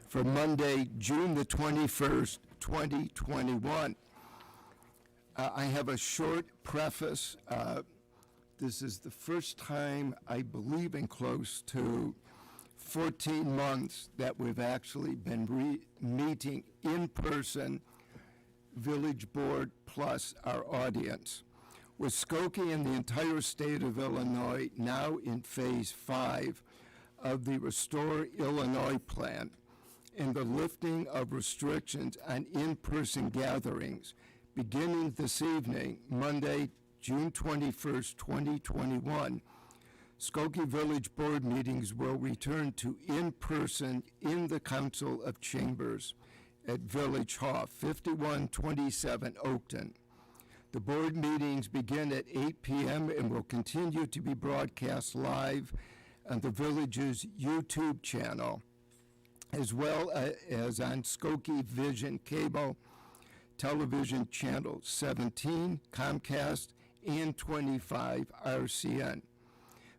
for Monday, June the 21st, 2021. I have a short preface. This is the first time, I believe, in close to 14 months that we've actually been meeting in person, Village Board plus our audience. With Skokie and the entire state of Illinois now in phase 5 of the Restore Illinois plan and the lifting of restrictions on in-person gatherings beginning this evening, Monday, June 21st, 2021, Skokie Village Board meetings will return to in-person in the Council of Chambers at Village Hall, 5127 Oakton. The board meetings begin at 8 p.m. and will continue to be broadcast live on the village's YouTube channel, as well as on Skokie Vision Cable Television Channel 17, Comcast, and 25 RCN.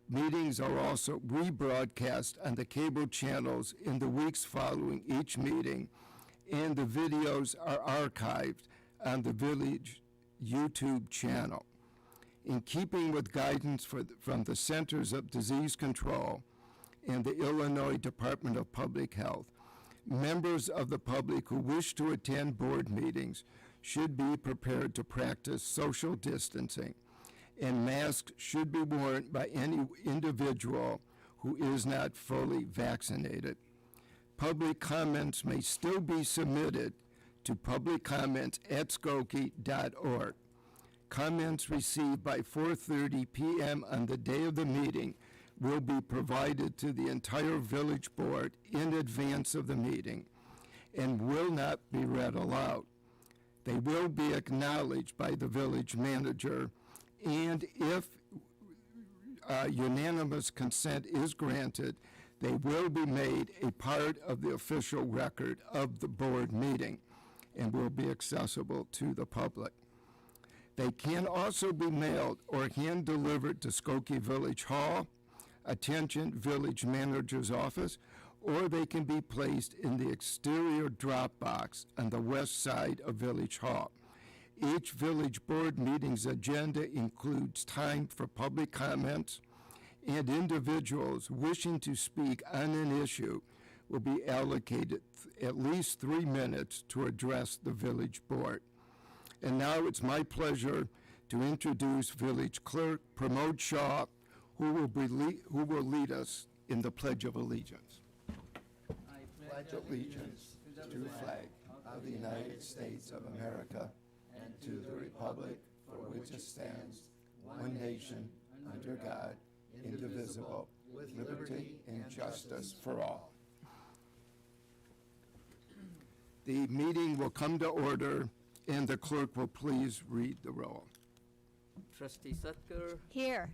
Meetings are also rebroadcast on the cable channels in the weeks following each meeting, and the videos are archived on the Village YouTube channel. In keeping with guidance from the Centers of Disease Control and the Illinois Department of Public Health, members of the public who wish to attend board meetings should be prepared to practice social distancing, and masks should be worn by any individual who is not fully vaccinated. Public comments may still be submitted to publiccomments@skokie.org. Comments received by 4:30 p.m. on the day of the meeting will be provided to the entire village board in advance of the meeting and will not be read aloud. They will be acknowledged by the village manager, and if unanimous consent is granted, they will be made a part of the official record of the board meeting and will be accessible to the public. They can also be mailed or hand-delivered to Skokie Village Hall, attention Village Manager's office, or they can be placed in the exterior drop box on the west side of Village Hall. Each Village Board meeting's agenda includes time for public comments, and individuals wishing to speak on an issue will be allocated at least 3 minutes to address the Village Board. And now it's my pleasure to introduce Village Clerk Pramod Shah, who will lead us in the Pledge of Allegiance. I pledge allegiance to the flag of the United States of America and to the republic for which it stands, one nation, under God, indivisible, with liberty and justice for all. The meeting will come to order, and the clerk will please read the roll. Trustee Sutker, Here.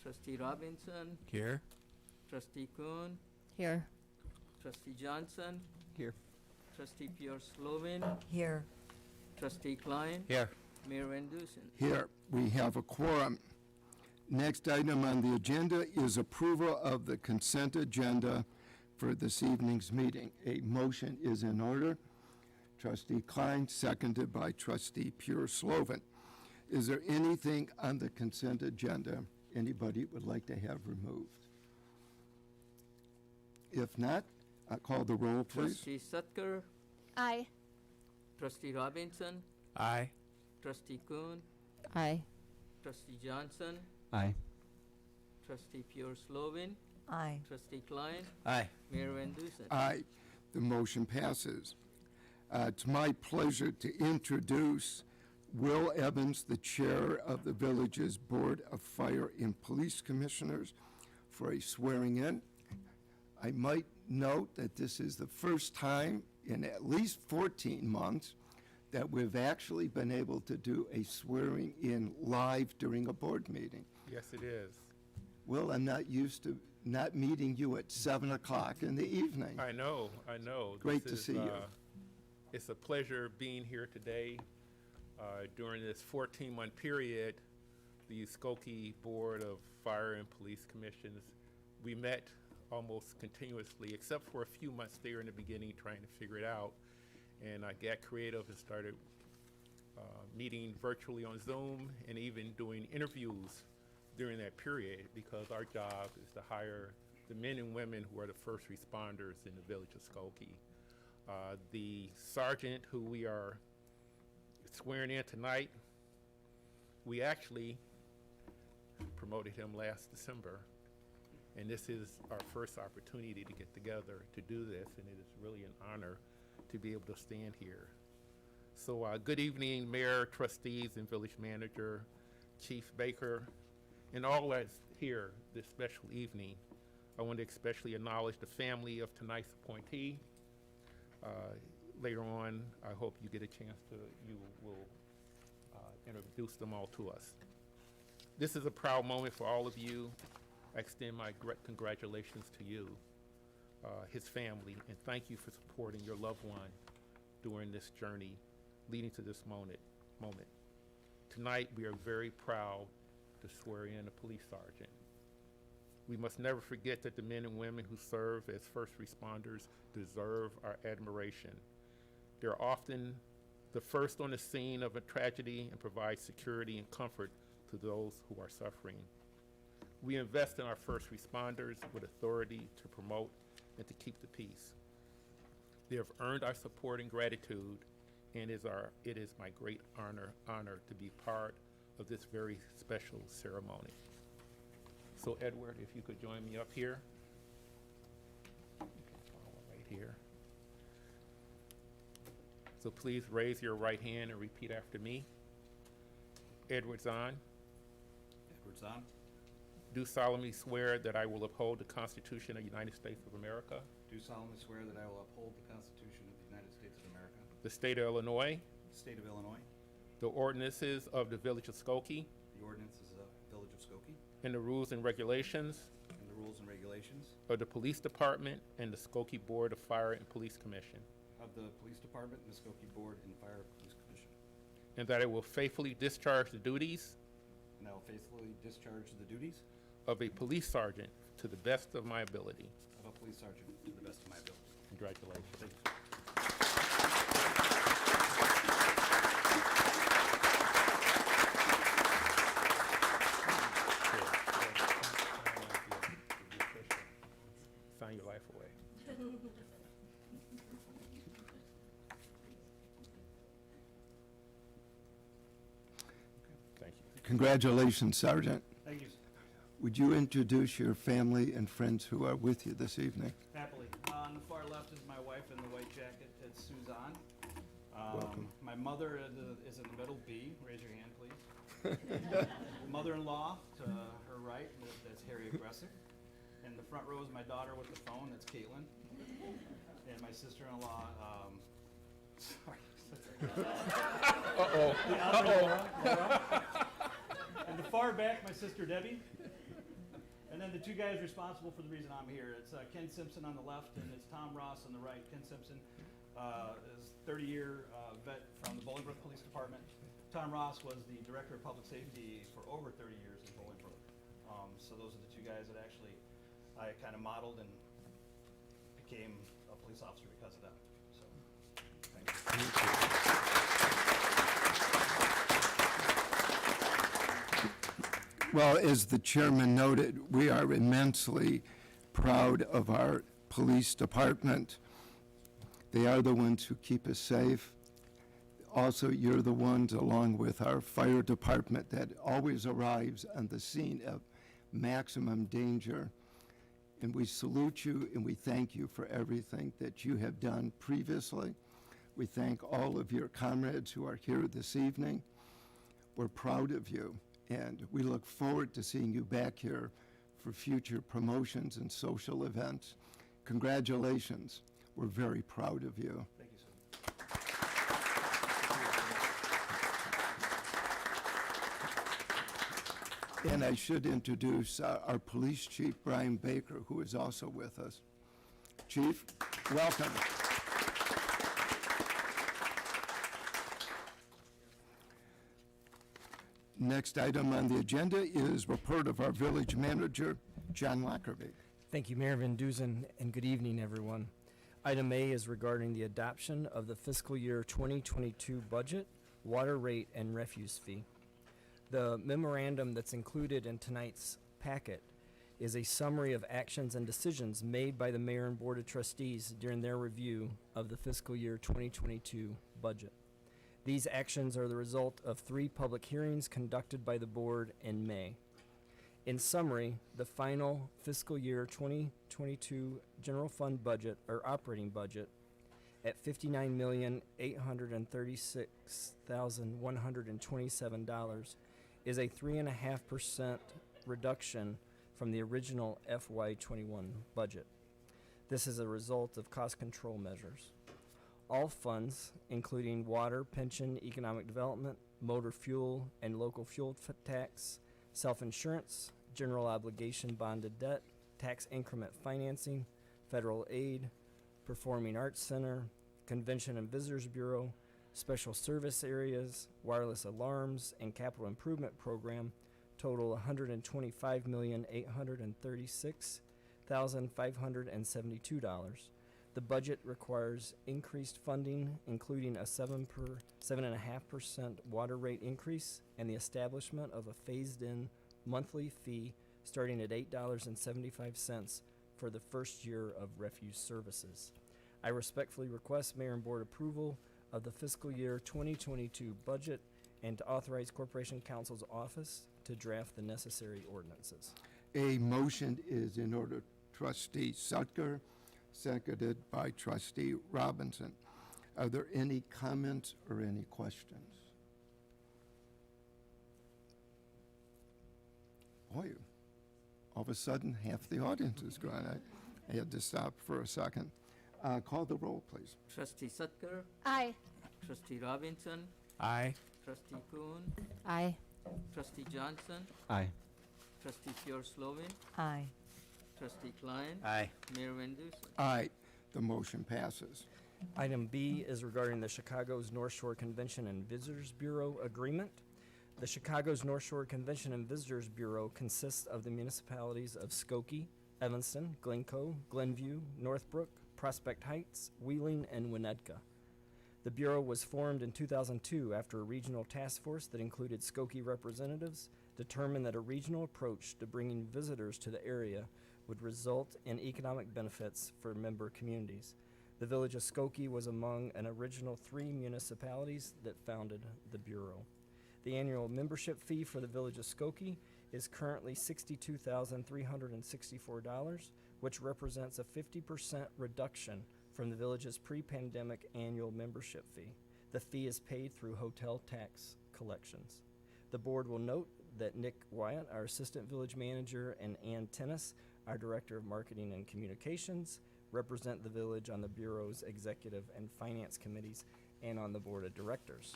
Trustee Robinson, Here. Trustee Kuhn, Here. Trustee Johnson, Here. Trustee Pierre Slovin, Here. Trustee Klein, Here. Mayor Van Dusen. Here, we have a quorum. Next item on the agenda is approval of the consent agenda for this evening's meeting. A motion is in order. Trustee Klein, seconded by Trustee Pierre Slovin. Is there anything on the consent agenda anybody would like to have removed? If not, I'll call the roll, please. Trustee Sutker, Aye. Trustee Robinson, Aye. Trustee Kuhn, Aye. Trustee Johnson, Aye. Trustee Pierre Slovin, Aye. Trustee Klein, Aye. Mayor Van Dusen. Aye. The motion passes. It's my pleasure to introduce Will Evans, the chair of the village's Board of Fire and Police Commissioners, for a swearing in. I might note that this is the first time in at least 14 months that we've actually been able to do a swearing in live during a board meeting. Yes, it is. Will, I'm not used to not meeting you at 7 o'clock in the evening. I know. Great This to is, see you. It's a pleasure being here today. During this 14-month period, the Skokie Board of Fire and Police Commissions, we met almost continuously, except for a few months there in the beginning trying to figure it out. And I got creative and started meeting virtually on Zoom and even doing interviews during that period, because our job is to hire the men and women who are the first responders in the village of Skokie. The sergeant who we are swearing in tonight, we actually promoted him last December, and this is our first opportunity to get together to do this, and it is really an honor to be able to stand here. So good evening, Mayor, trustees, and village manager, Chief Baker, and all that's here this special evening. I want to especially acknowledge the family of tonight's appointee. Later on, I hope you get a chance to, you will introduce them all to us. This is a proud moment for all of you. I extend my congratulations to you, his family, and thank you for supporting your loved one during this journey leading to this moment. Tonight, we are very proud to swear in a police sergeant. We must never forget that the men and women who serve as first responders deserve our admiration. They're often the first on the scene of a tragedy and provide security and comfort to those who are suffering. We invest in our first responders with authority to promote and to keep the peace. They have earned our support and gratitude, and it is my great honor to be part of this very special ceremony. So Edward, if you could join me up here. You can follow right here. So please raise your right hand and repeat after me. Edward Zahn, Edward Zahn, do solemnly swear that I will uphold the Constitution of the United States of America, do solemnly swear that I will uphold the Constitution of the United States of America, the state of Illinois, the state of Illinois, the ordinances of the village of Skokie, the ordinances of the village of Skokie, and the rules and regulations and the rules and regulations of the Police Department and the Skokie Board of Fire and Police Commission, of the Police Department and the Skokie Board and Fire Police Commission, and that I will faithfully discharge the duties and I will faithfully discharge the duties of a police sergeant to the best of my ability. of a police sergeant to the best of my ability. Congratulations. Thank you. Sign your life away. Thank you. Congratulations, Sergeant. Thank you. Would you introduce your family and friends who are with you this evening? Happily. On the far left is my wife in the white jacket. It's Suzanne. Welcome. My mother is in the middle, B. Raise your hand, please. Mother-in-law to her right, that's Harry Aggressive. In the front row is my daughter with the phone, that's Caitlin. And my sister-in-law, sorry. Uh-oh. Laura. In the far back, my sister Debbie. And then the two guys responsible for the reason I'm here. It's Ken Simpson on the left, and it's Tom Ross on the right. Ken Simpson is 30-year vet from the Bolingbrook Police Department. Tom Ross was the Director of Public Safety for over 30 years in Bolingbrook. So those are the two guys that actually I kind of modeled and became a police officer because of them. So, thank you. Well, as the chairman noted, we are immensely proud of our police department. They are the ones who keep us safe. Also, you're the ones, along with our fire department, that always arrives on the scene of maximum danger. And we salute you and we thank you for everything that you have done previously. We thank all of your comrades who are here this evening. We're proud of you, and we look forward to seeing you back here for future promotions and social events. Congratulations. We're very proud of you. Thank you, sir. And I should introduce our police chief, Brian Baker, who is also with us. Chief, welcome. Next item on the agenda is report of our village manager, John Lockerbie. Thank you, Mayor Van Duzen, and good evening, everyone. Item A is regarding the adoption of the fiscal year 2022 budget, water rate, and refuse fee. The memorandum that's included in tonight's packet is a summary of actions and decisions made by the Mayor and Board of Trustees during their review of the fiscal year 2022 budget. These actions are the result of 3 public hearings conducted by the board in May. In summary, the final fiscal year 2022 general fund budget or operating budget at $59,836,127 is a 3.5% reduction from the original FY21 budget. This is a result of cost control measures. All funds, including water, pension, economic development, motor fuel, and local fuel tax, self-insurance, general obligation bonded debt, tax increment financing, federal aid, Performing Arts Center, Convention and Visitors Bureau, Special Service Areas, Wireless Alarms, and Capital Improvement Program total $125,836,572. The budget requires increased funding, including a 7.5% water rate increase and the establishment of a phased-in monthly fee starting at $8.75 for the first year of refuse services. I respectfully request Mayor and Board approval of the fiscal year 2022 budget and to authorize Corporation Counsel's office to draft the necessary ordinances. A motion is in order. Trustee Sutker, seconded by Trustee Robinson. Are there any comments or any questions? Boy, all of a sudden, half the audience is gone. I had to stop for a second. Call the roll, please. Trustee Sutker, Aye. Trustee Robinson, Aye. Trustee Kuhn, Aye. Trustee Johnson, Aye. Trustee Pure-Slovin, Aye. Trustee Klein, Aye. Mayor Van Dusen. Aye, the motion passes. Item B is regarding the Chicago's North Shore Convention and Visitors Bureau agreement. The Chicago's North Shore Convention and Visitors Bureau consists of the municipalities of Skokie, Evanston, Glencoe, Glenview, Northbrook, Prospect Heights, Wheeling, and Winnetka. The Bureau was formed in 2002 after a regional task force that included Skokie representatives determined that a regional approach to bringing visitors to the area would result in economic benefits for member communities. The village of Skokie was among an original 3 municipalities that founded the Bureau. The annual membership fee for the village of Skokie is currently $62,364, which represents a 50% reduction from the village's pre-pandemic annual membership fee. The fee is paid through hotel tax collections. The board will note that Nick Wyatt, our assistant village manager, and Ann Tennis, our director of marketing and communications, represent the village on the Bureau's executive and finance committees and on the board of directors.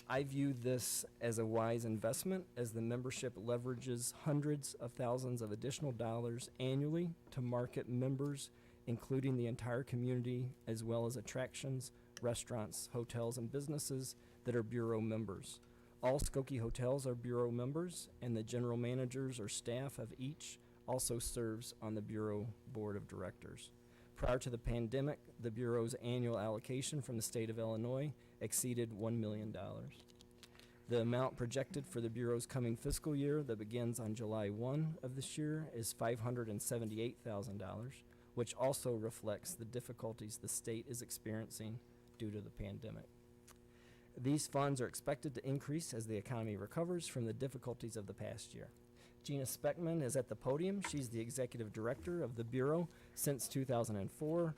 I view this as a wise investment as the membership leverages hundreds of thousands of additional dollars annually to market members, including the entire community, as well as attractions, restaurants, hotels, and businesses that are Bureau members. All Skokie hotels are Bureau members, and the general managers or staff of each also serves on the Bureau Board of Directors. Prior to the pandemic, the Bureau's annual allocation from the state of Illinois exceeded $1 million. The amount projected for the Bureau's coming fiscal year that begins on July 1 of this year is $578,000, which also reflects the difficulties the state is experiencing due to the pandemic. These funds are expected to increase as the economy recovers from the difficulties of the past year. Gina Speckman is at the podium. She's the executive director of the Bureau since 2004.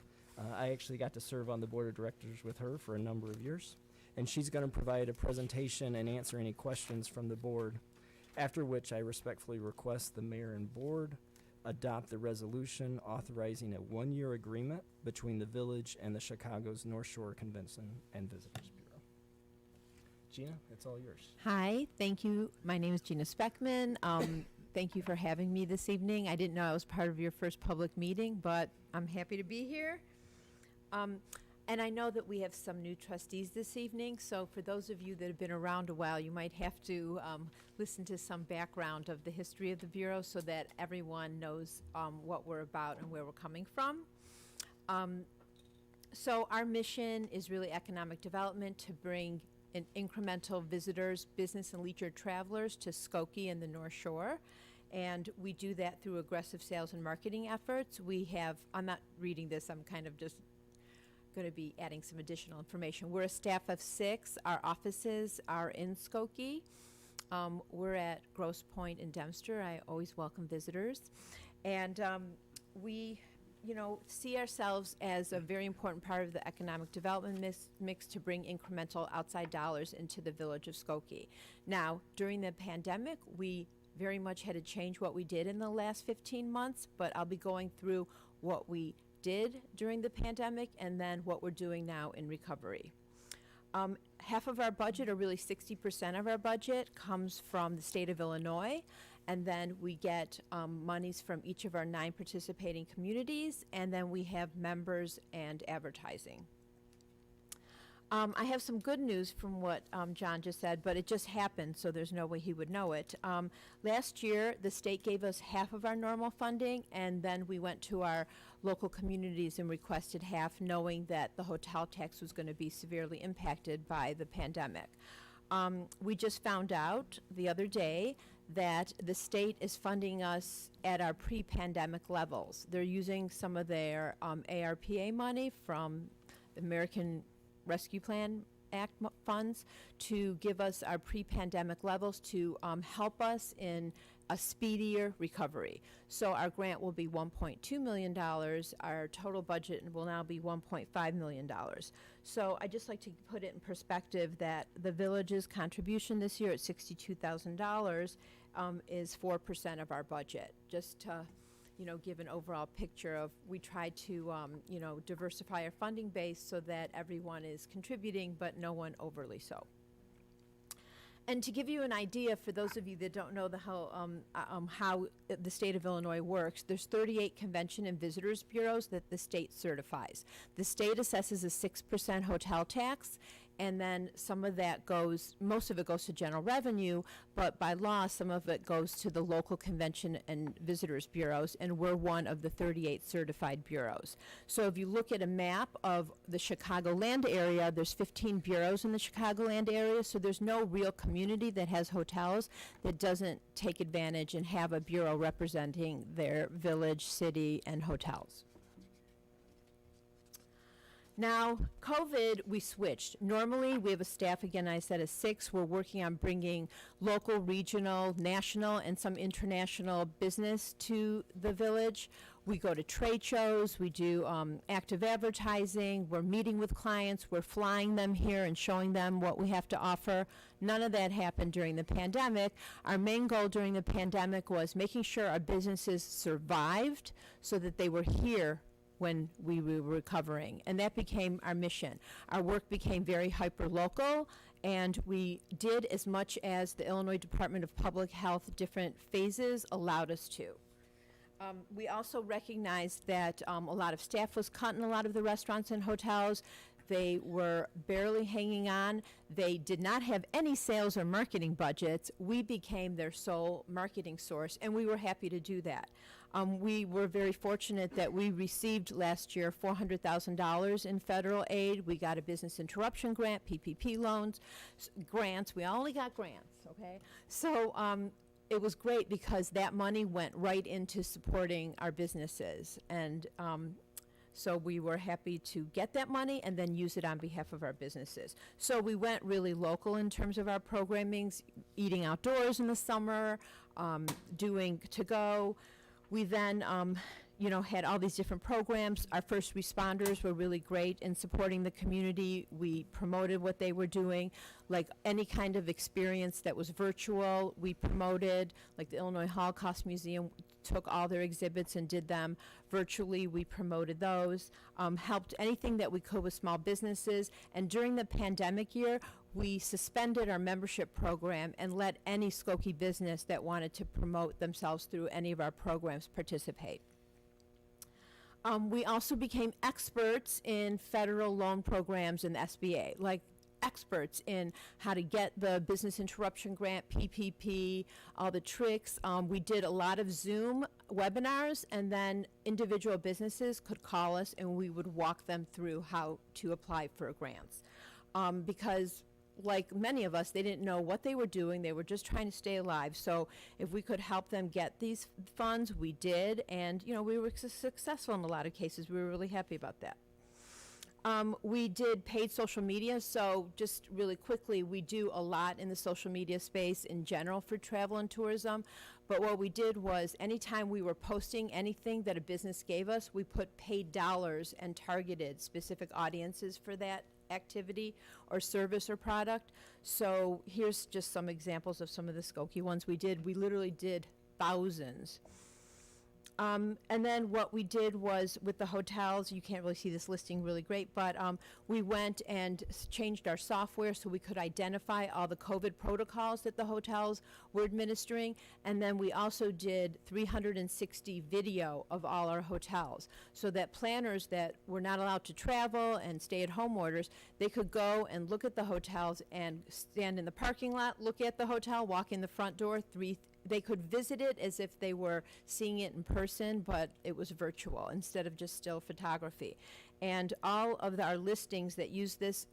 I actually got to serve on the board of directors with her for a number of years. And she's going to provide a presentation and answer any questions from the board, after which I respectfully request the mayor and board adopt the resolution authorizing a 1-year agreement between the village and the Chicago's North Shore Convention and Visitors Bureau. Gina, it's all yours. Hi, thank you. My name is Gina Speckman. Thank you for having me this evening. I didn't know I was part of your first public meeting, but I'm happy to be here. And I know that we have some new trustees this evening, so for those of you that have been around a while, you might have to listen to some background of the history of the Bureau so that everyone knows what we're about and where we're coming from. So our mission is really economic development to bring in incremental visitors, business and leisure travelers to Skokie and the North Shore. And we do that through aggressive sales and marketing efforts. We have, I'm not reading this, I'm kind of just going to be adding some additional information. We're a staff of 6. Our offices are in Skokie. We're at Grosse Pointe and Dempster. I always welcome visitors. And we, see ourselves as a very important part of the economic development mix to bring incremental outside dollars into the village of Skokie. Now, during the pandemic, we very much had to change what we did in the last 15 months, but I'll be going through what we did during the pandemic and then what we're doing now in recovery. Half of our budget, or really 60% of our budget, comes from the state of Illinois, and then we get monies from each of our 9 participating communities, and then we have members and advertising. I have some good news from what John just said, but it just happened, so there's no way he would know it. Last year, the state gave us half of our normal funding, and then we went to our local communities and requested half, knowing that the hotel tax was going to be severely impacted by the pandemic. We just found out the other day that the state is funding us at our pre-pandemic levels. They're using some of their ARPA money from the American Rescue Plan Act funds to give us our pre-pandemic levels to help us in a speedier recovery. So our grant will be $1.2 million. Our total budget will now be $1.5 million. So I'd just like to put it in perspective that the village's contribution this year at $62,000 is 4% of our budget. Just to give an overall picture of, we tried to, diversify our funding base so that everyone is contributing, but no one overly so. And to give you an idea, for those of you that don't know how the state of Illinois works, there's 38 convention and visitors bureaus that the state certifies. The state assesses a 6% hotel tax, and then some of that most of it goes to general revenue, but by law, some of it goes to the local convention and visitors bureaus, and we're one of the 38 certified bureaus. So if you look at a map of the Chicagoland area, there's 15 bureaus in the Chicagoland area, so there's no real community that has hotels that doesn't take advantage and have a bureau representing their village, city, and hotels. Now, COVID, we switched. Normally, we have a staff, again, I said, of 6. We're working on bringing local, regional, national, and some international business to the village. We go to trade shows. We do active advertising. We're meeting with clients. We're flying them here and showing them what we have to offer. None of that happened during the pandemic. Our main goal during the pandemic was making sure our businesses survived so that they were here when we were recovering, and that became our mission. Our work became very hyper-local, and we did as much as the Illinois Department of Public Health different phases allowed us to. We also recognized that a lot of staff was cut in a lot of the restaurants and hotels. They were barely hanging on. They did not have any sales or marketing budgets. We became their sole marketing source, and we were happy to do that. We were very fortunate that we received last year $400,000 in federal aid. We got a business interruption grant, PPP loans, grants. We only got grants, okay? So it was great because that money went right into supporting our businesses. And so we were happy to get that money and then use it on behalf of our businesses. So we went really local in terms of our programmings, eating outdoors in the summer, doing to-go. We then, had all these different programs. Our first responders were really great in supporting the community. We promoted what they were doing, like any kind of experience that was virtual, we promoted, like the Illinois Holocaust Museum took all their exhibits and did them virtually. We promoted those, helped anything that we could with small businesses. And during the pandemic year, we suspended our membership program and let any Skokie business that wanted to promote themselves through any of our programs participate. We also became experts in federal loan programs in the SBA, like experts in how to get the business interruption grant, PPP, all the tricks. We did a lot of Zoom webinars, and then individual businesses could call us and we would walk them through how to apply for grants. Because like many of us, they didn't know what they were doing. They were just trying to stay alive. So if we could help them get these funds, we did. And, you know, we were successful in a lot of cases. We were really happy about that. We did paid social media. So just really quickly, we do a lot in the social media space in general for travel and tourism. But what we did was anytime we were posting anything that a business gave us, we put paid dollars and targeted specific audiences for that activity or service or product. So here's just some examples of some of the Skokie ones we did. We literally did thousands. And then what we did was with the hotels, you can't really see this listing really great, but we went and changed our software so we could identify all the COVID protocols that the hotels were administering. And then we also did 360 video of all our hotels so that planners that were not allowed to travel and stay-at-home orders, they could go and look at the hotels and stand in the parking lot, look at the hotel, walk in the front door, they could visit it as if they were seeing it in person, but it was virtual instead of just still photography. And all of our listings that use this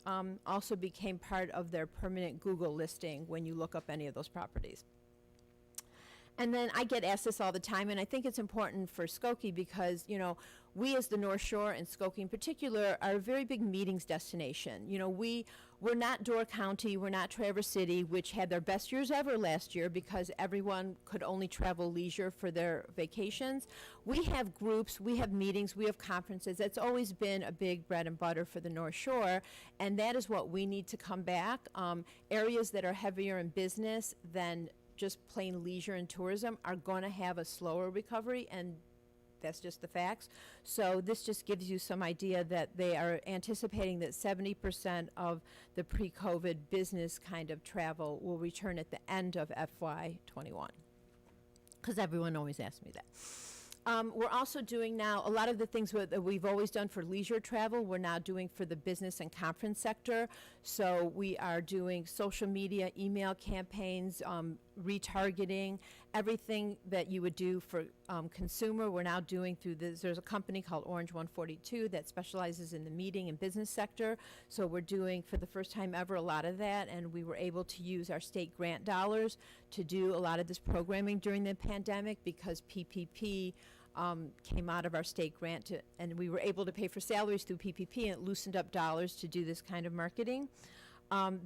also became part of their permanent Google listing when you look up any of those properties. And then I get asked this all the time, and I think it's important for Skokie because, you know, we as the North Shore and Skokie in particular are a very big meetings destination. You know, we're not Door County, we're not Traverse City, which had their best years ever last year because everyone could only travel leisure for their vacations. We have groups, we have meetings, we have conferences. That's always been a big bread and butter for the North Shore, and that is what we need to come back. Areas that are heavier in business than just plain leisure and tourism are going to have a slower recovery, and that's just the facts. So this just gives you some idea that they are anticipating that 70% of the pre-COVID business kind of travel will return at the end of FY21. Because everyone always asks me that. We're also doing now a lot of the things that we've always done for leisure travel, we're now doing for the business and conference sector. So we are doing social media, email campaigns, retargeting, everything that you would do for consumer, we're now doing through this. There's a company called Orange 142 that specializes in the meeting and business sector. So we're doing, for the first time ever, a lot of that, and we were able to use our state grant dollars to do a lot of this programming during the pandemic because PPP came out of our state grant, and we were able to pay for salaries through PPP, and it loosened up dollars to do this kind of marketing.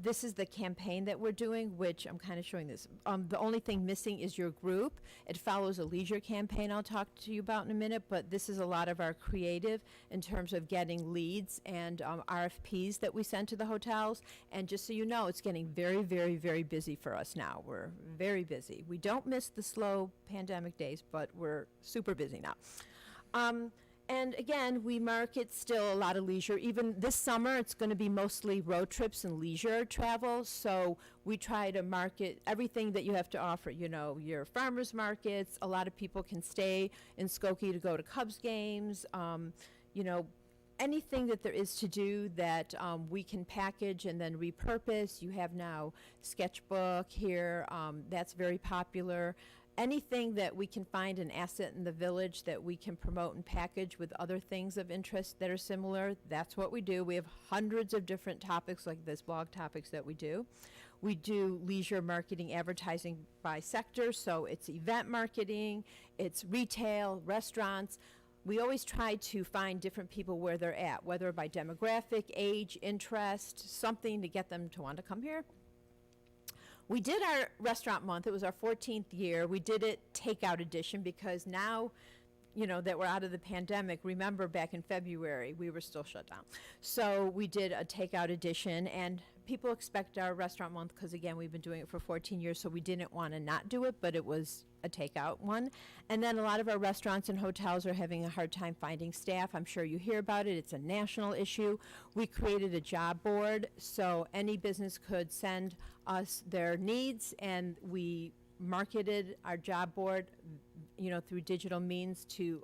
This is the campaign that we're doing, which I'm kind of showing this. The only thing missing is your group. It follows a leisure campaign I'll talk to you about in a minute, but this is a lot of our creative in terms of getting leads and RFPs that we send to the hotels. And just so you know, it's getting very, very, very busy for us now. We're very busy. We don't miss the slow pandemic days, but we're super busy now. And again, we market still a lot of leisure. Even this summer, it's going to be mostly road trips and leisure travel. So we try to market everything that you have to offer. You know, your farmers markets. A lot of people can stay in Skokie to go to Cubs games. You know, anything that there is to do that we can package and then repurpose. You have now Sketchbook here. That's very popular. Anything that we can find an asset in the village that we can promote and package with other things of interest that are similar, that's what we do. We have hundreds of different topics like this, blog topics that we do. We do leisure marketing advertising by sector, so it's event marketing, it's retail, restaurants. We always try to find different people where they're at, whether by demographic, age, interest, something to get them to want to come here. We did our restaurant month. It was our 14th year. We did it takeout edition because now, you know, that we're out of the pandemic, remember back in February, we were still shut down. So we did a takeout edition, and people expect our restaurant month because, again, we've been doing it for 14 years, so we didn't want to not do it, but it was a takeout one. And then a lot of our restaurants and hotels are having a hard time finding staff. I'm sure you hear about it. It's a national issue. We created a job board so any business could send us their needs, and we marketed our job board, you know, through digital means to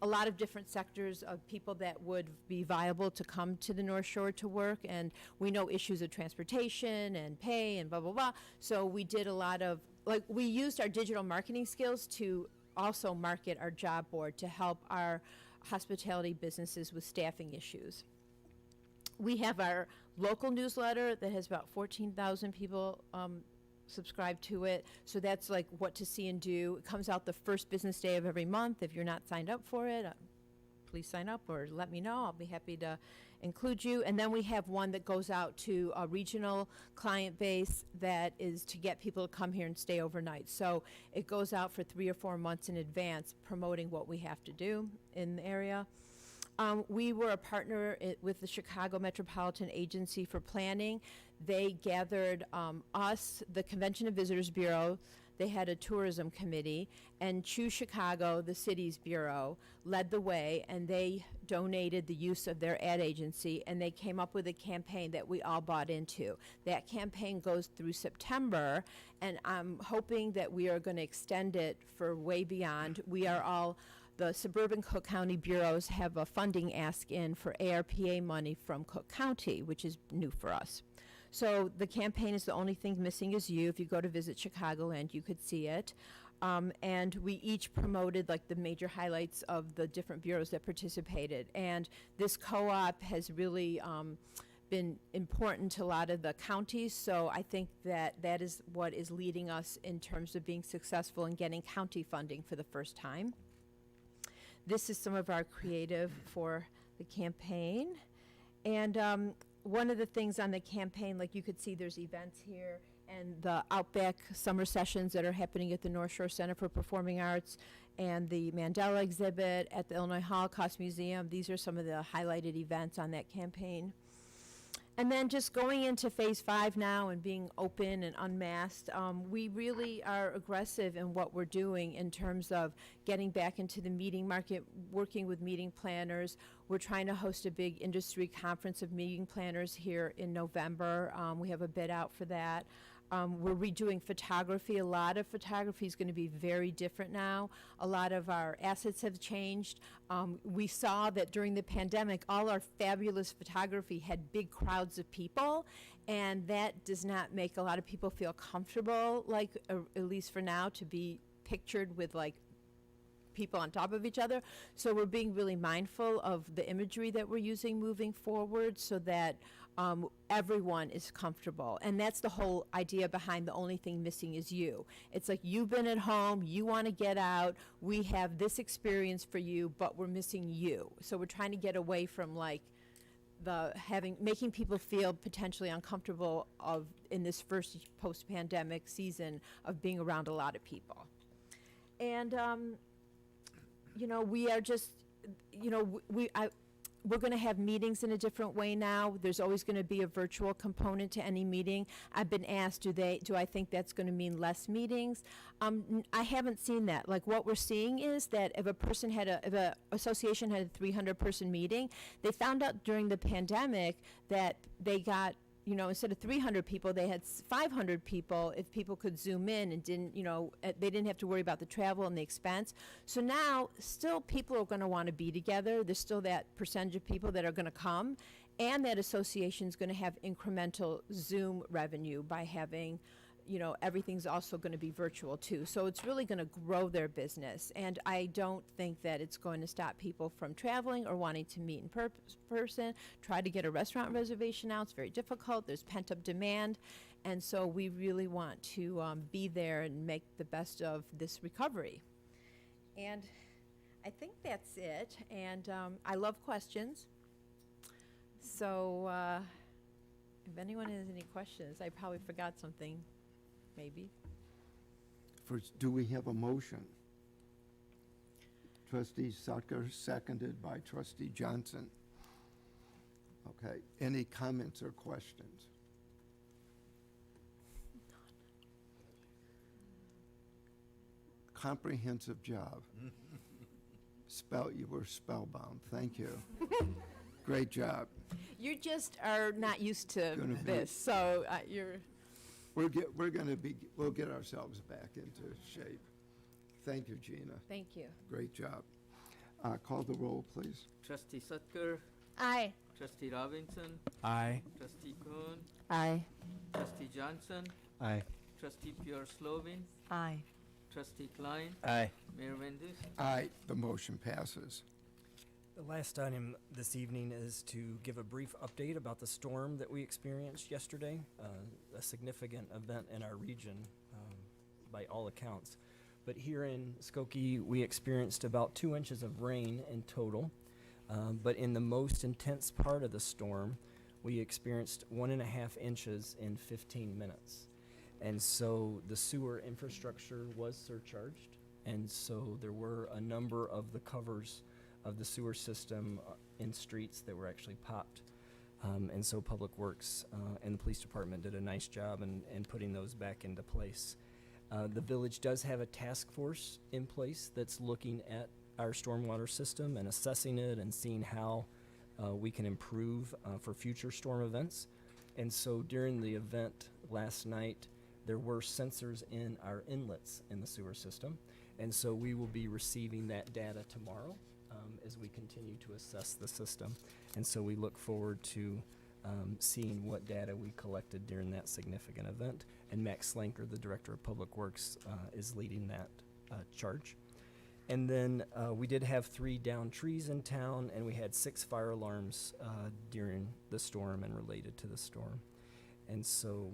a lot of different sectors of people that would be viable to come to the North Shore to work, and we know issues of transportation and pay and blah, blah, blah. So we did a lot of, like, we used our digital marketing skills to also market our job board to help our hospitality businesses with staffing issues. We have our local newsletter that has about 14,000 people subscribe to it. So that's like what to see and do. It comes out the first business day of every month. If you're not signed up for it, please sign up or let me know. I'll be happy to include you. And then we have one that goes out to a regional client base that is to get people to come here and stay overnight. So it goes out for 3 or 4 months in advance promoting what we have to do in the area. We were a partner with the Chicago Metropolitan Agency for Planning. They gathered us, the Convention and Visitors Bureau. They had a tourism committee, and Choose Chicago, the city's bureau, led the way, and they donated the use of their ad agency, and they came up with a campaign that we all bought into. That campaign goes through September, and I'm hoping that we are going to extend it for way beyond. We are all, the suburban Cook County bureaus have a funding ask in for ARPA money from Cook County, which is new for us. So the campaign is The Only Thing Missing Is You. If you go to Visit Chicagoland, you could see it. And we each promoted like the major highlights of the different bureaus that participated. And this co-op has really been important to a lot of the counties. So I think that that is what is leading us in terms of being successful in getting county funding for the first time. This is some of our creative for the campaign. And one of the things on the campaign, like you could see there's events here, and the Outback Summer Sessions that are happening at the North Shore Center for Performing Arts, and the Mandela exhibit at the Illinois Holocaust Museum. These are some of the highlighted events on that campaign. And then just going into phase 5 now and being open and unmasked, we really are aggressive in what we're doing in terms of getting back into the meeting market, working with meeting planners. We're trying to host a big industry conference of meeting planners here in November. We have a bid out for that. We're redoing photography. A lot of photography is going to be very different now. A lot of our assets have changed. We saw that during the pandemic, all our fabulous photography had big crowds of people, and that does not make a lot of people feel comfortable, like, at least for now, to be pictured with, like, people on top of each other. So we're being really mindful of the imagery that we're using moving forward so that everyone is comfortable. And that's the whole idea behind The Only Thing Missing Is You. It's like, you've been at home, you want to get out, we have this experience for you, but we're missing you. So we're trying to get away from like making people feel potentially uncomfortable in this first post-pandemic season of being around a lot of people. And you know, we are just, you know, we're going to have meetings in a different way now. There's always going to be a virtual component to any meeting. I've been asked, do I think that's going to mean less meetings? I haven't seen that. Like, what we're seeing is that if an association had a 300-person meeting, they found out during the pandemic that they got, you know, instead of 300 people, they had 500 people if people could Zoom in and didn't, you know, they didn't have to worry about the travel and the expense. So now, still people are going to want to be together. There's still that percentage of people that are going to come, and that association is going to have incremental Zoom revenue by having, you know, everything's also going to be virtual too. So it's really going to grow their business. And I don't think that it's going to stop people from traveling or wanting to meet in person. Try to get a restaurant reservation now. It's very difficult. There's pent-up demand. And so we really want to be there and make the best of this recovery. And I think that's it. And I love questions. So if anyone has any questions, I probably forgot something. Maybe. First, do we have a motion? Trustee Sucker, seconded by Trustee Johnson. Okay, any comments or questions? Comprehensive job. You were spellbound, thank you. Great job. You just are not used to Gonna be- this, so you're... We'll get ourselves back into shape. Thank you, Gina. Thank you. Great job. Call the roll, please. Trustee Sutker, Aye. Trustee Robinson, Aye. Trustee Kuhn, Aye. Trustee Johnson, Aye. Trustee Pure Slovin, Aye. Trustee Klein, Aye. Mayor Vendus. Aye, the motion passes. The last item this evening is to give a brief update about the storm that we experienced yesterday, a significant event in our region by all accounts. But here in Skokie, we experienced about 2 inches of rain in total. But in the most intense part of the storm, we experienced 1.5 inches in 15 minutes. And so the sewer infrastructure was surcharged. And so there were a number of the covers of the sewer system in streets that were actually popped. And so Public Works and the police department did a nice job in putting those back into place. The village does have a task force in place that's looking at our stormwater system and assessing it and seeing how we can improve for future storm events. And so during the event last night, there were sensors in our inlets in the sewer system. And so we will be receiving that data tomorrow as we continue to assess the system. And so we look forward to seeing what data we collected during that significant event. And Max Slanker, the Director of Public Works, is leading that charge. And then we did have 3 downed trees in town, and we had 6 fire alarms during the storm and related to the storm. And so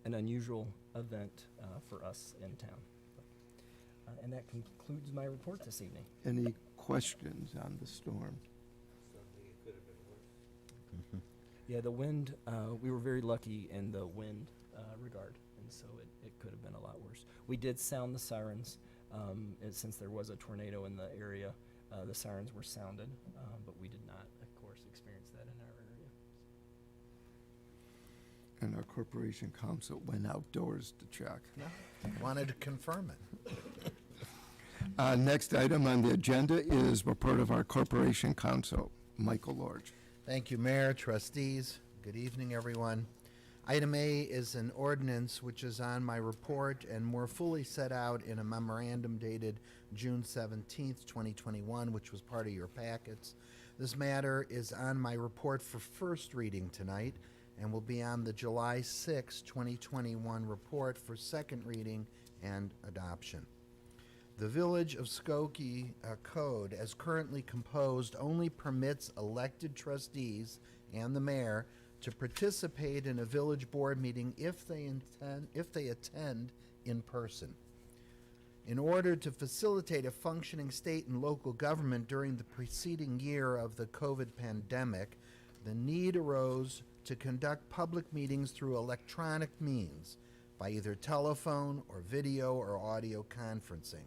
an unusual event for us in town. And that concludes my report this evening. Any questions on the storm? Yeah, the wind, we were very lucky in the wind regard, and so it could have been a lot worse. We did sound the sirens, and since there was a tornado in the area, the sirens were sounded, but we did not, of course, experience that in our area. And our corporation counsel went outdoors to check. Wanted to confirm it. Next item on the agenda is report of our corporation counsel, Michael Lorge. Thank you, Mayor, trustees. Good evening, everyone. Item A is an ordinance which is on my report and more fully set out in a memorandum dated June 17th, 2021, which was part of your packets. This matter is on my report for first reading tonight and will be on the July 6, 2021 report for second reading and adoption. The Village of Skokie code, as currently composed, only permits elected trustees and the mayor to participate in a village board meeting if they attend in person. In order to facilitate a functioning state and local government during the preceding year of the COVID pandemic, the need arose to conduct public meetings through electronic means by either telephone or video or audio conferencing.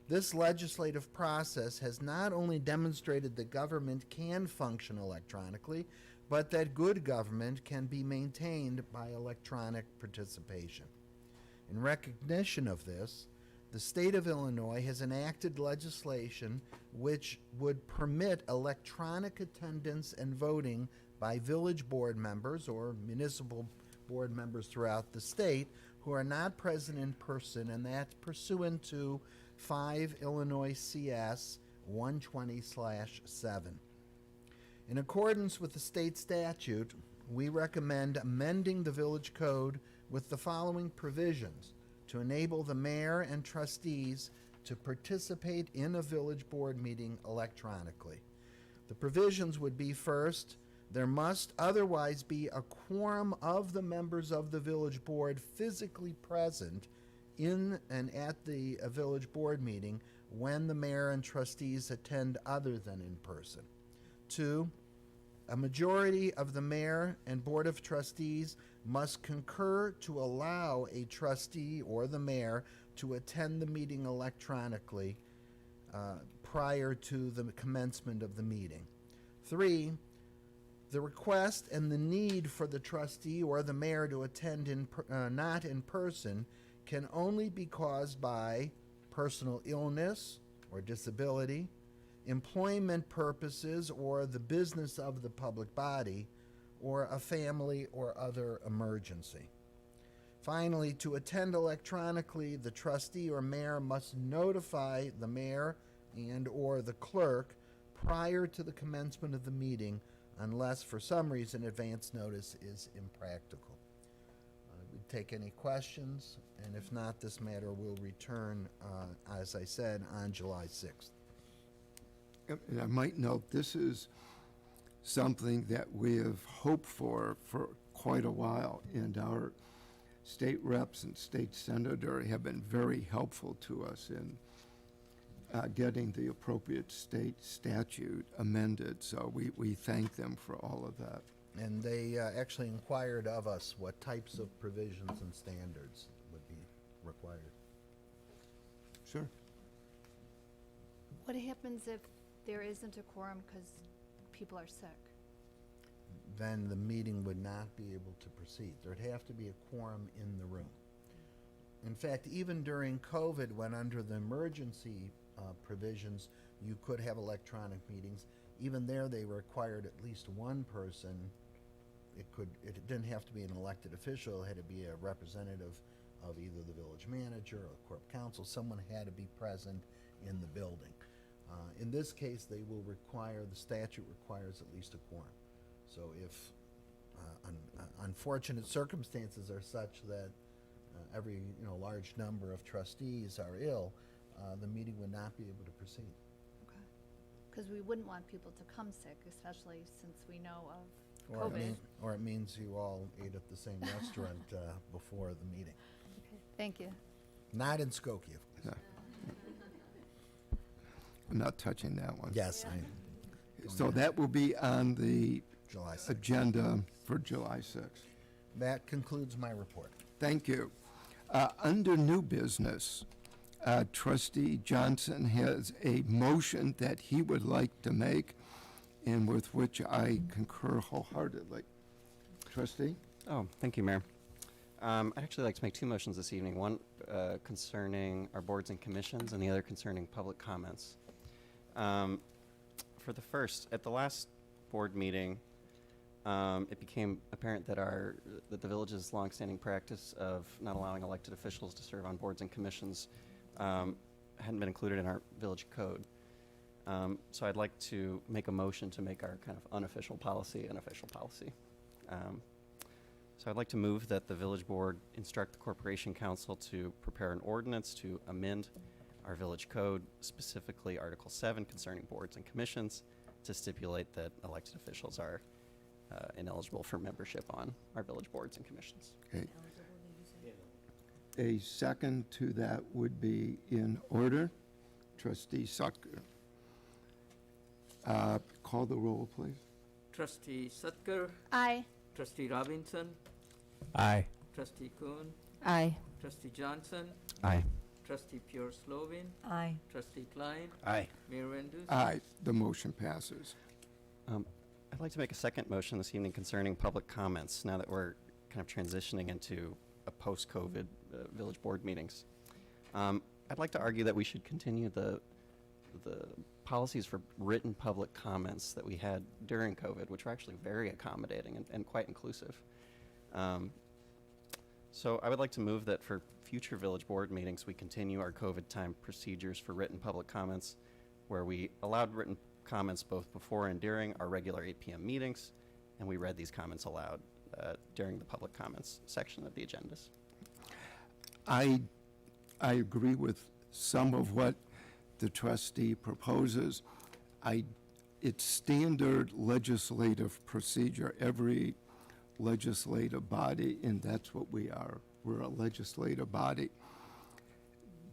This legislative process has not only demonstrated that government can function electronically, but that good government can be maintained by electronic participation. In recognition of this, the state of Illinois has enacted legislation which would permit electronic attendance and voting by village board members or municipal board members throughout the state who are not present in person, and that's pursuant to 5 Illinois CS 120/7. In accordance with the state statute, we recommend amending the village code with the following provisions to enable the mayor and trustees to participate in a village board meeting electronically. The provisions would be: first, there must otherwise be a quorum of the members of the village board physically present in and at the village board meeting when the mayor and trustees attend other than in person. 2, a majority of the mayor and board of trustees must concur to allow a trustee or the mayor to attend the meeting electronically prior to the commencement of the meeting. 3, the request and the need for the trustee or the mayor to attend not in person can only be caused by personal illness or disability, employment purposes or the business of the public body, or a family or other emergency. Finally, to attend electronically, the trustee or mayor must notify the mayor and/or the clerk prior to the commencement of the meeting unless for some reason advance notice is impractical. We'd take any questions, and if not, this matter will return, as I said, on July 6th. And I might note, this is something that we have hoped for quite a while, and our state reps and state senator have been very helpful to us in getting the appropriate state statute amended, so we thank them for all of that. And they actually inquired of us what types of provisions and standards would be required. Sure. What happens if there isn't a quorum because people are sick? Then the meeting would not be able to proceed. There'd have to be a quorum in the room. In fact, even during COVID, when under the emergency provisions, you could have electronic meetings, even there they required at least one person. It didn't have to be an elected official, it had to be a representative of either the village manager or corp council. Someone had to be present in the building. In this case, they will require, the statute requires at least a quorum. So if unfortunate circumstances are such that every large number of trustees are ill, the meeting would not be able to proceed. Okay. Because we wouldn't want people to come sick, especially since we know of Or it, COVID. or it means you all ate at the same restaurant before the meeting. Okay, thank you. Not in Skokie, of course. I'm not touching that one. Yes, So that will be on the July 6th. agenda for July 6th. That concludes my report. Thank you. Under new business, Trustee Johnson has a motion that he would like to make, and with which I concur wholeheartedly. Trustee? Oh, thank you, Mayor. I'd actually like to make two motions this evening, one concerning our boards and commissions, and the other concerning public comments. For the first, at the last board meeting, it became apparent that the village's longstanding practice of not allowing elected officials to serve on boards and commissions hadn't been included in our village code. So I'd like to make a motion to make our kind of unofficial policy an official policy. So I'd like to move that the village board instruct the corporation council to prepare an ordinance to amend our village code, specifically Article 7 concerning boards and commissions, to stipulate that elected officials are ineligible for membership on our village boards and commissions. Okay. A second to that would be in order. Trustee Sutker. Call the roll, please. Trustee Sutker, Aye. Trustee Robinson, Aye. Trustee Kuhn, Aye. Trustee Johnson, Aye. Trustee Pure Slovin, Aye. Trustee Klein, Aye. Mayor Van Dusen. Aye, the motion passes. I'd like to make a second motion this evening concerning public comments, now that we're kind of transitioning into a post-COVID village board meetings. I'd like to argue that we should continue the policies for written public comments that we had during COVID, which were actually very accommodating and quite inclusive. So I would like to move that for future village board meetings, we continue our COVID time procedures for written public comments, where we allowed written comments both before and during our regular 8 p.m. meetings, and we read these comments aloud during the public comments section of the agendas. I agree with some of what the trustee proposes. It's standard legislative procedure. Every legislative body, and that's what we are, we're a legislative body,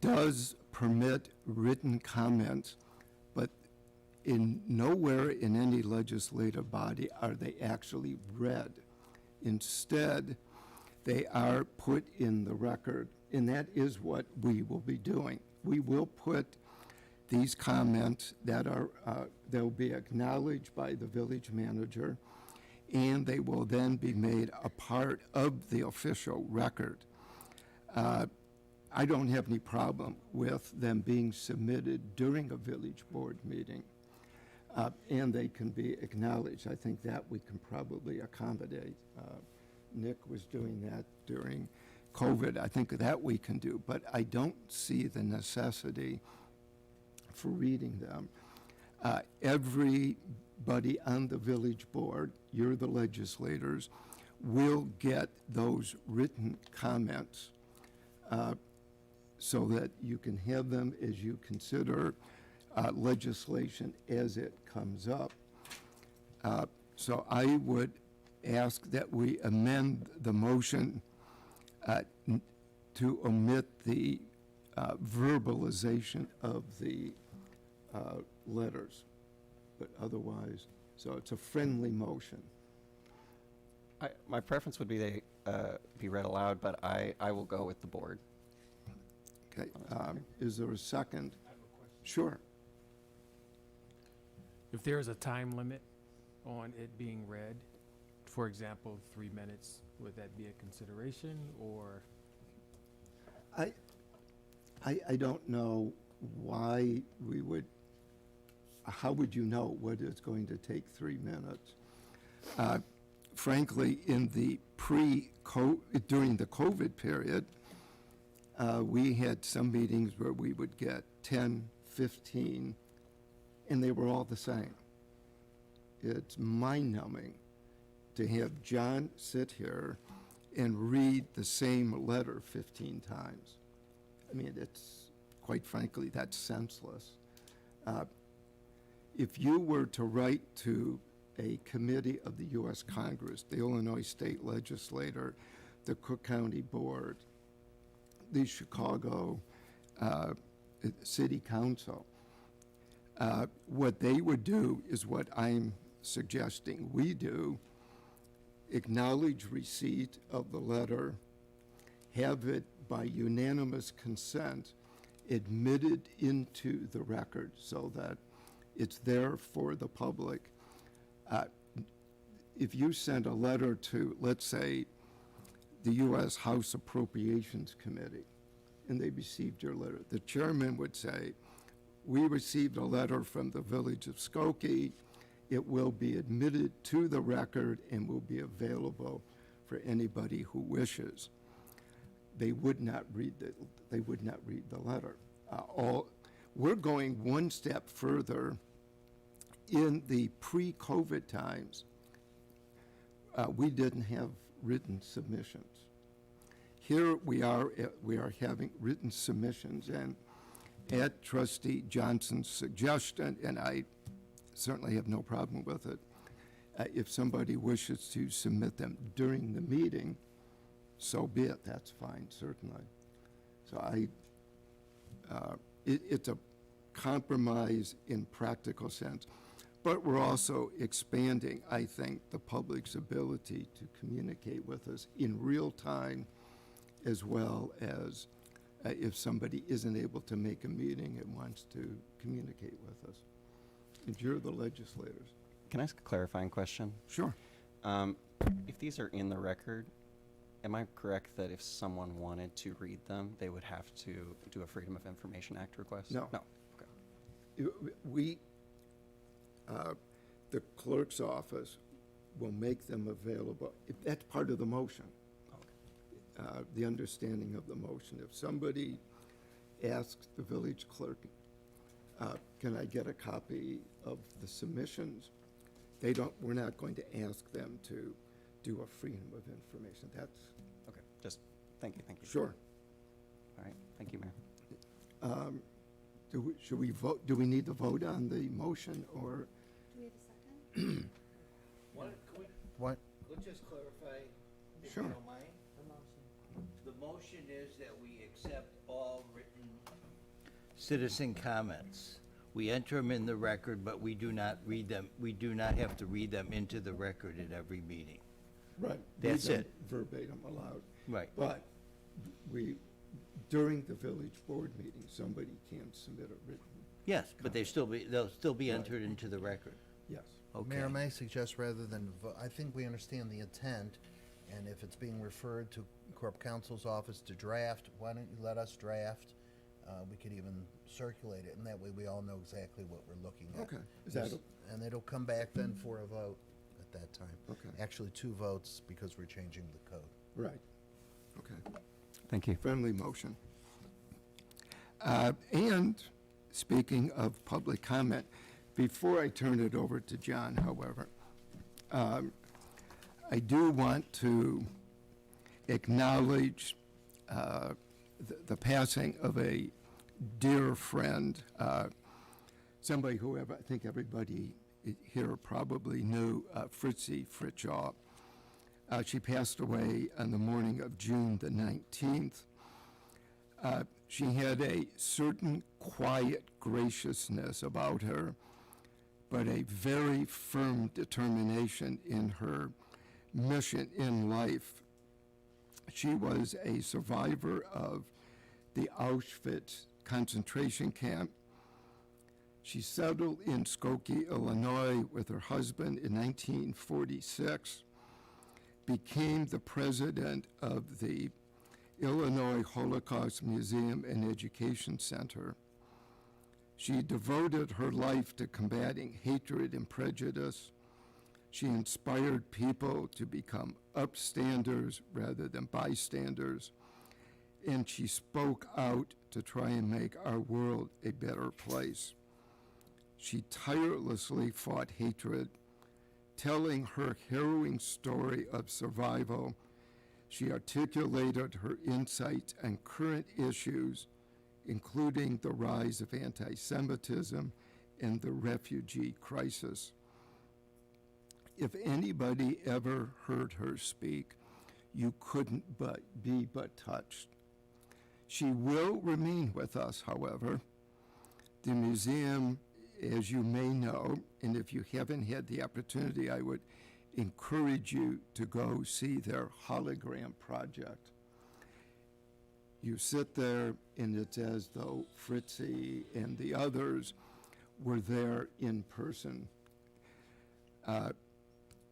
does permit written comments, but in nowhere in any legislative body are they actually read. Instead, they are put in the record, and that is what we will be doing. We will put these comments that are, they'll be acknowledged by the village manager, and they will then be made a part of the official record. I don't have any problem with them being submitted during a village board meeting, and they can be acknowledged. I think that we can probably accommodate. Nick was doing that during COVID. I think that we can do, but I don't see the necessity for reading them. Everybody on the village board, you're the legislators, will get those written comments so that you can have them as you consider legislation as it comes up. So I would ask that we amend the motion to omit the verbalization of the letters, but otherwise, so it's a friendly motion. My preference would be they be read aloud, but I will go with the board. Okay, is there a second? Sure. If there is a time limit on it being read, for example, 3 minutes, would that be a consideration, or? I don't know why we would, how would you know what is going to take 3 minutes? Frankly, in the during the COVID period, we had some meetings where we would get 10, 15, and they were all the same. It's mind-numbing to have John sit here and read the same letter 15 times. I mean, it's, quite frankly, that's senseless. If you were to write to a committee of the U.S. Congress, the Illinois State Legislature, the Cook County Board, the Chicago City Council, what they would do is what I'm suggesting we do: acknowledge receipt of the letter, have it by unanimous consent admitted into the record so that it's there for the public. If you send a letter to, let's say, the U.S. House Appropriations Committee, and they received your letter, the chairman would say, we received a letter from the village of Skokie. It will be admitted to the record and will be available for anybody who wishes. They would not read the letter. We're going one step further. In the pre-COVID times, we didn't have written submissions. Here we are having written submissions, and at Trustee Johnson's suggestion, and I certainly have no problem with it, if somebody wishes to submit them during the meeting, so be it. That's fine, certainly. So it's a compromise in practical sense, but we're also expanding, I think, the public's ability to communicate with us in real time, as well as if somebody isn't able to make a meeting and wants to communicate with us. And you're the legislators. Can I ask a clarifying question? Sure. If these are in the record, am I correct that if someone wanted to read them, they would have to do a Freedom of Information Act request? No. No. Okay. The clerk's office will make them available. That's part of the motion. The understanding of the motion. If somebody asks the village clerk, can I get a copy of the submissions? We're not going to ask them to do a Freedom of Information. That's. Okay, just, thank you. Sure. All right, thank you, Mayor. Should we vote? Do we need to vote on the motion, or? Do we have a second? What? We'll just clarify, if Sure. you don't mind. The motion is that we accept all written citizen comments. We enter them in the record, but we do not read them. We do not have to read them into the record at every meeting. Right. That's Read them it. Verbatim allowed. Right. But during the village board meeting, somebody can submit a written, Yes, but they'll still be Right. entered into the record. yes. Okay. Mayor, may I suggest rather than, I think we understand the intent, and if it's being referred to Corp Counsel's office to draft, why don't you let us draft? We could even circulate it, and that way we all know exactly what we're looking at. Okay. Is that And it'll come back then for a vote at that time. Okay. Actually, 2 votes because we're changing the code. right? Okay. Thank you. Friendly motion. And Speaking of public comment, before I turn it over to John, however, I do want to acknowledge the passing of a dear friend, somebody who I think everybody here probably knew, Fritzie Fritshaw. She passed away on the morning of June the 19th. She had a certain quiet graciousness about her, but a very firm determination in her mission in life. She was a survivor of the Auschwitz concentration camp. She settled in Skokie, Illinois with her husband in 1946, became the president of the Illinois Holocaust Museum and Education Center. She devoted her life to combating hatred and prejudice. She inspired people to become upstanders rather than bystanders, and she spoke out to try and make our world a better place. She tirelessly fought hatred, telling her harrowing story of survival. She articulated her insights on current issues, including the rise of anti-Semitism and the refugee crisis. If anybody ever heard her speak, you couldn't but be touched. She will remain with us, however. The museum, as you may know, and if you haven't had the opportunity, I would encourage you to go see their hologram project. You sit there, and it's as though Fritzie and the others were there in person.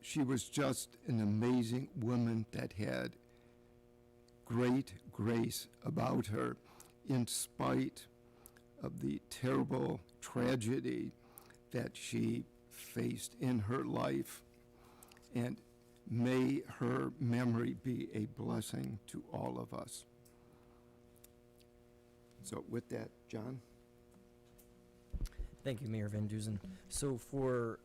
She was just an amazing woman that had great grace about her in spite of the terrible tragedy that she faced in her life. And may her memory be a blessing to all of us. So with that, John? Thank you, Mayor Van Duzen. So for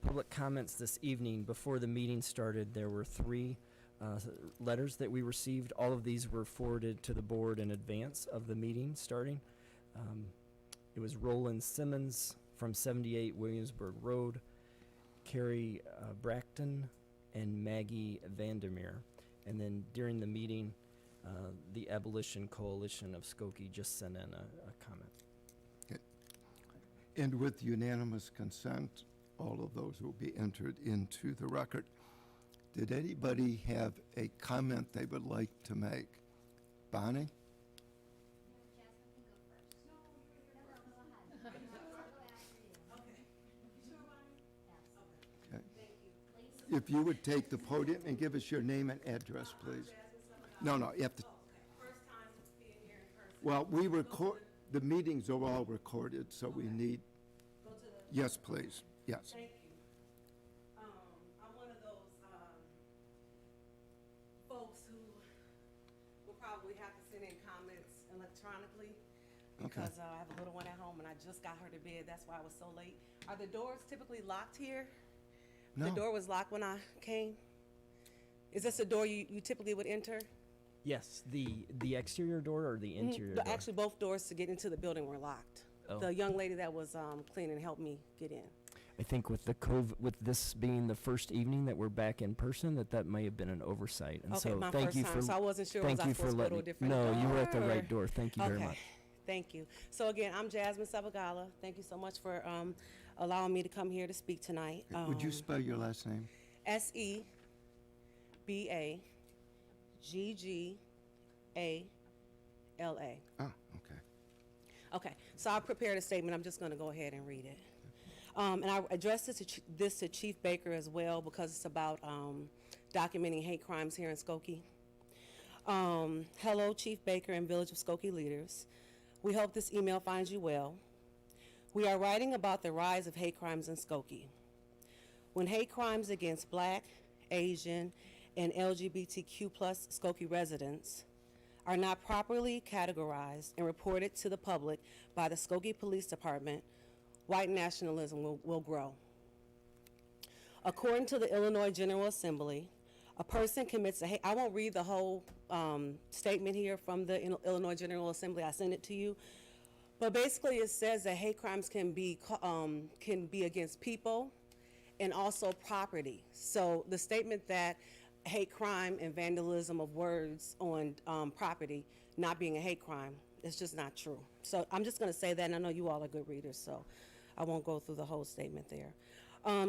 public comments this evening, before the meeting started, there were 3 letters that we received. All of these were forwarded to the board in advance of the meeting starting. It was Roland Simmons from 78 Williamsburg Road, Carrie Bracton, and Maggie Vandermeer. And then during the meeting, the Abolition Coalition of Skokie just sent in a comment. Okay. And with unanimous consent, all of those will be entered into the record. Did anybody have a comment they would like to make? Bonnie? Okay. If you would take the podium and give us your name and address, please. No, you have to. Well, we record, the meetings are all recorded, so we need, yes, please, yes. Thank you. I'm one of those folks who will probably have to send in comments electronically because I have a little one at home and I just got her to bed. That's why I was so late. Are the doors typically locked here? No. The door was locked when I came? Is this the door you typically would enter? Yes, the exterior door or the interior door? Actually, both doors to get into the building were locked. Oh. The young lady that was cleaning helped me get in. I think with the with this being the first evening that we're back in person, that may have been an oversight. And Okay, so my thank first you time, for so I wasn't sure, thank was I you for supposed to go to a letting. different No, you were at the door, right or- door. Thank you very Okay. much. Thank you. So again, I'm Jasmine Sabagala. Thank you so much for allowing me to come here to speak tonight. Would you spell your last name? Sebaggala. Oh, okay. Okay, so I prepared a statement. I'm just going to go ahead and read it. And I addressed this to Chief Baker as well because it's about documenting hate crimes here in Skokie. Hello, Chief Baker and Village of Skokie leaders. We hope this email finds you well. We are writing about the rise of hate crimes in Skokie. When hate crimes against Black, Asian, and LGBTQ plus Skokie residents, are not properly categorized and reported to the public by the Skokie Police Department, white nationalism will grow. According to the Illinois General Assembly, a person commits a hate. I won't read the whole statement here from the Illinois General Assembly. I sent it to you. But basically it says that hate crimes can be against people and also property. So the statement that hate crime and vandalism of words on property not being a hate crime, it's just not true. So I'm just going to say that, and I know you all are good readers, so I won't go through the whole statement there.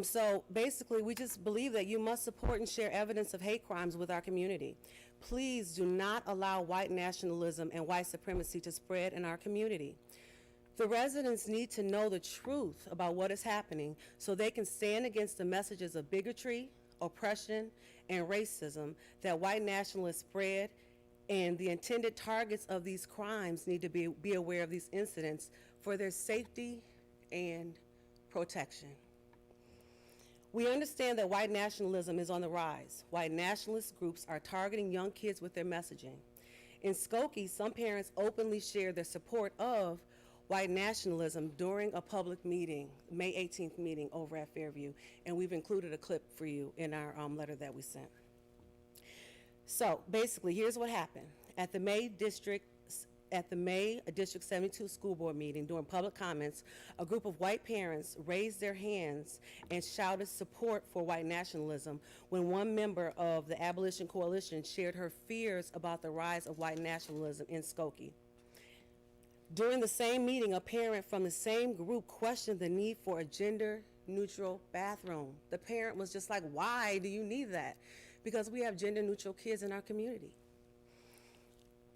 So basically, we just believe that you must support and share evidence of hate crimes with our community. Please do not allow white nationalism and white supremacy to spread in our community. The residents need to know the truth about what is happening so they can stand against the messages of bigotry, oppression, and racism that white nationalists spread, and the intended targets of these crimes need to be aware of these incidents for their safety and protection. We understand that white nationalism is on the rise. White nationalist groups are targeting young kids with their messaging. In Skokie, some parents openly share their support of white nationalism during a public meeting, May 18th meeting over at Fairview, and we've included a clip for you in our letter that we sent. So basically, here's what happened. At the May District 72 school board meeting, during public comments, a group of white parents raised their hands and shouted support for white nationalism when one member of the Abolition Coalition shared her fears about the rise of white nationalism in Skokie. During the same meeting, a parent from the same group questioned the need for a gender-neutral bathroom. The parent was just like, why do you need that? Because we have gender-neutral kids in our community.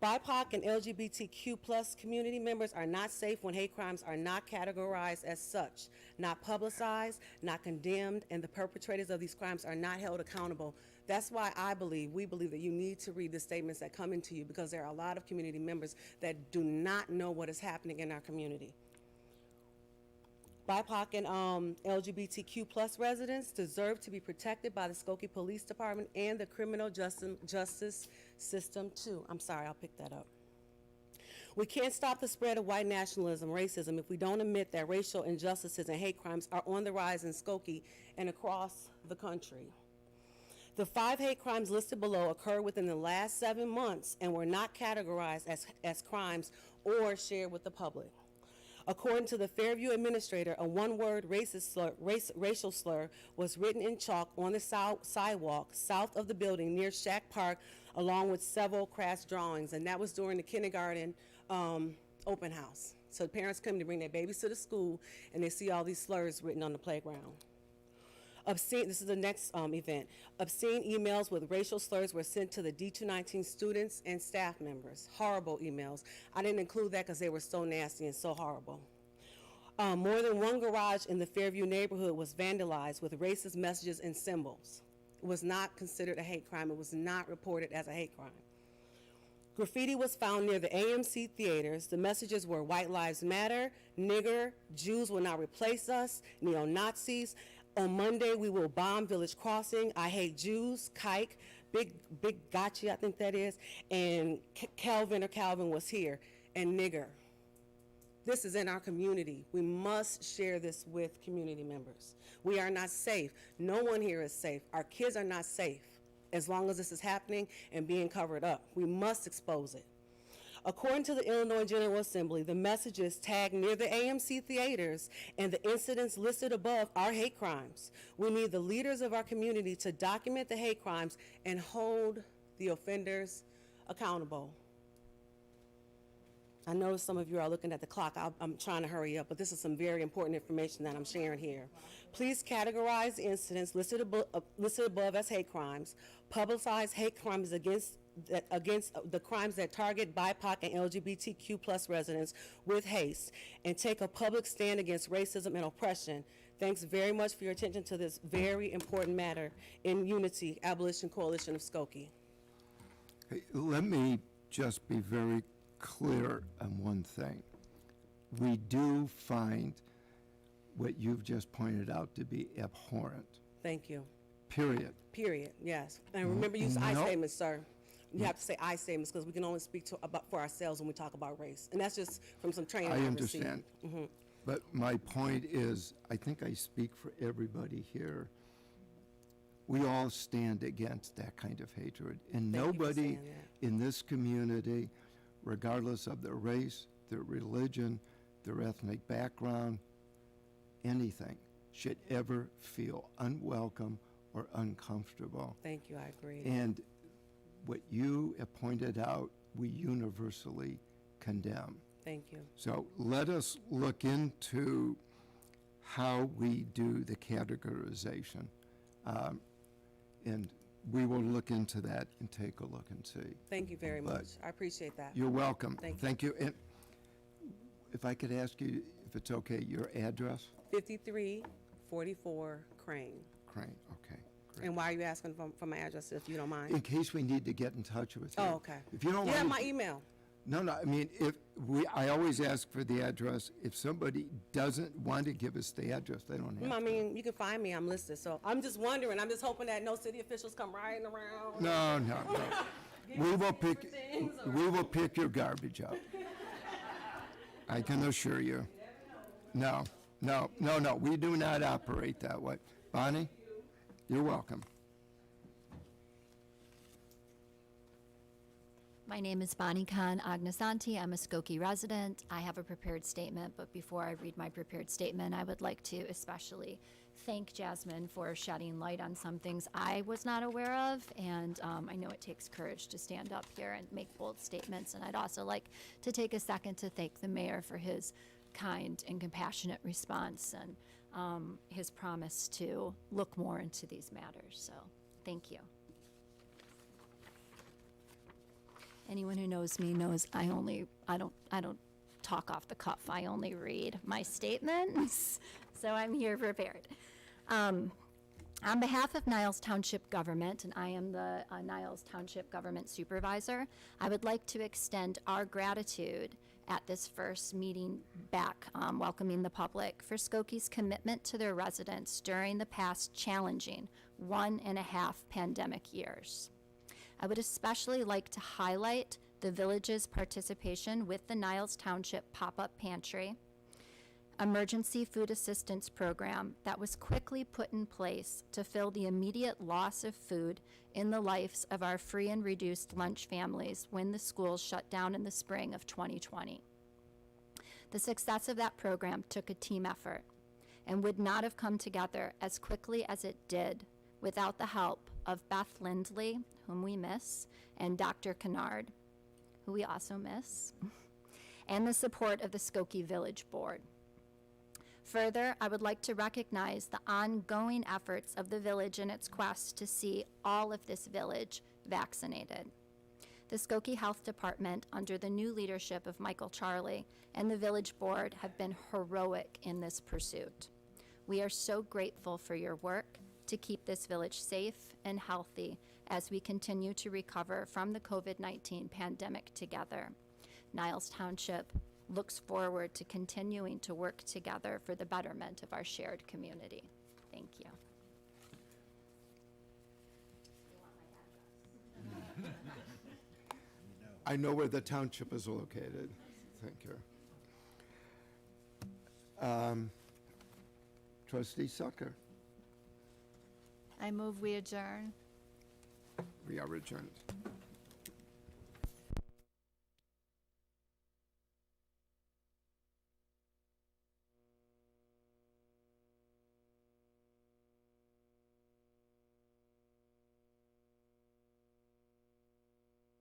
BIPOC and LGBTQ plus community members are not safe when hate crimes are not categorized as such, not publicized, not condemned, and the perpetrators of these crimes are not held accountable. That's why we believe that you need to read the statements that come into you, because there are a lot of community members that do not know what is happening in our community. BIPOC and LGBTQ plus residents deserve to be protected by the Skokie Police Department and the criminal justice system too. I'm sorry, I'll pick that up. We can't stop the spread of white nationalism, racism, if we don't admit that racial injustices and hate crimes are on the rise in Skokie and across the country. The 5 hate crimes listed below occurred within the last 7 months and were not categorized as crimes or shared with the public. According to the Fairview administrator, a one-word racial slur was written in chalk on the sidewalk south of the building near Shack Park, along with several crass drawings, and that was during the kindergarten open house. So parents come to bring their babies to the school, and they see all these slurs written on the playground. This is the next event. Obscene emails with racial slurs were sent to the D219 students and staff members. Horrible emails. I didn't include that because they were so nasty and so horrible. More than one garage in the Fairview neighborhood was vandalized with racist messages and symbols. It was not considered a hate crime. It was not reported as a hate crime. Graffiti was found near the AMC theaters. The messages were white lives matter, nigger, Jews will not replace us, neo-Nazis. On Monday, we will bomb Village Crossing, I hate Jews, Kike, Big Gotcha, I think that is, and Calvin was here, and nigger. This is in our community. We must share this with community members. We are not safe. No one here is safe. Our kids are not safe as long as this is happening and being covered up. We must expose it. According to the Illinois General Assembly, the messages tagged near the AMC theaters and the incidents listed above are hate crimes. We need the leaders of our community to document the hate crimes and hold the offenders accountable. I know some of you are looking at the clock. I'm trying to hurry up, but this is some very important information that I'm sharing here. Please categorize the incidents listed above as hate crimes, publicize hate crimes against the crimes that target BIPOC and LGBTQ plus residents with haste, and take a public stand against racism and oppression. Thanks very much for your attention to this very important matter in Unity, Abolition Coalition of Skokie. Hey, let me just be very clear on one thing. We do find what you've just pointed out to be abhorrent. Thank you. Period. Period, yes. And remember, use I statements, sir. You have to say I statements because we can only speak for ourselves when we talk about race. And that's just from some training I I've received. understand. But my point is, I think I speak for everybody here. We all stand against that kind of hatred. And Thank you for nobody saying that. in this community, regardless of their race, their religion, their ethnic background, anything, should ever feel unwelcome or uncomfortable. Thank you, I agree. And what you have pointed out, we universally condemn. Thank you. So let us look into how we do the categorization. And we will look into that and take a look and see. Thank you very But much. I appreciate that. You're welcome. Thank you. And if I could ask you, if it's okay, your address? 5344 Crane. Crane, okay. Great. And why are you asking for my address, if you don't mind? In case we need to get in touch with you. Oh, okay. If you don't You want have my email. No, I mean, I always ask for the address. If somebody doesn't want to give us the address, they don't have I to. mean, you can find me. I'm listed. So I'm just wondering. I'm just hoping that no city officials come riding around. No. We will pick your garbage up. I can assure you. No. We do not operate that way. Bonnie, you're welcome. My name is Bonnie Khan Agnesanti. I'm a Skokie resident. I have a prepared statement, but before I read my prepared statement, I would like to especially thank Jasmine for shedding light on some things I was not aware of, and I know it takes courage to stand up here and make bold statements, and I'd also like to take a second to thank the mayor for his kind and compassionate response and his promise to look more into these matters, so thank you. Anyone who knows me knows I don't talk off the cuff. I only read my statements, so I'm here prepared. On behalf of Niles Township Government, and I am the Niles Township Government Supervisor, I would like to extend our gratitude at this first meeting back, welcoming the public, for Skokie's commitment to their residents during the past challenging 1.5 pandemic years. I would especially like to highlight the village's participation with the Niles Township Pop-Up Pantry, emergency food assistance program that was quickly put in place to fill the immediate loss of food in the lives of our free and reduced lunch families when the schools shut down in the spring of 2020. The success of that program took a team effort and would not have come together as quickly as it did without the help of Beth Lindley, whom we miss, and Dr. Kennard, who we also miss, and the support of the Skokie Village Board. Further, I would like to recognize the ongoing efforts of the village in its quest to see all of this village vaccinated. The Skokie Health Department, under the new leadership of Michael Charlie, and the Village Board have been heroic in this pursuit. We are so grateful for your work to keep this village safe and healthy as we continue to recover from the COVID-19 pandemic together. Niles Township looks forward to continuing to work together for the betterment of our shared community. Thank you. I know where the township is located. Thank you. Trustee Sucker, I move we adjourn. we are adjourned.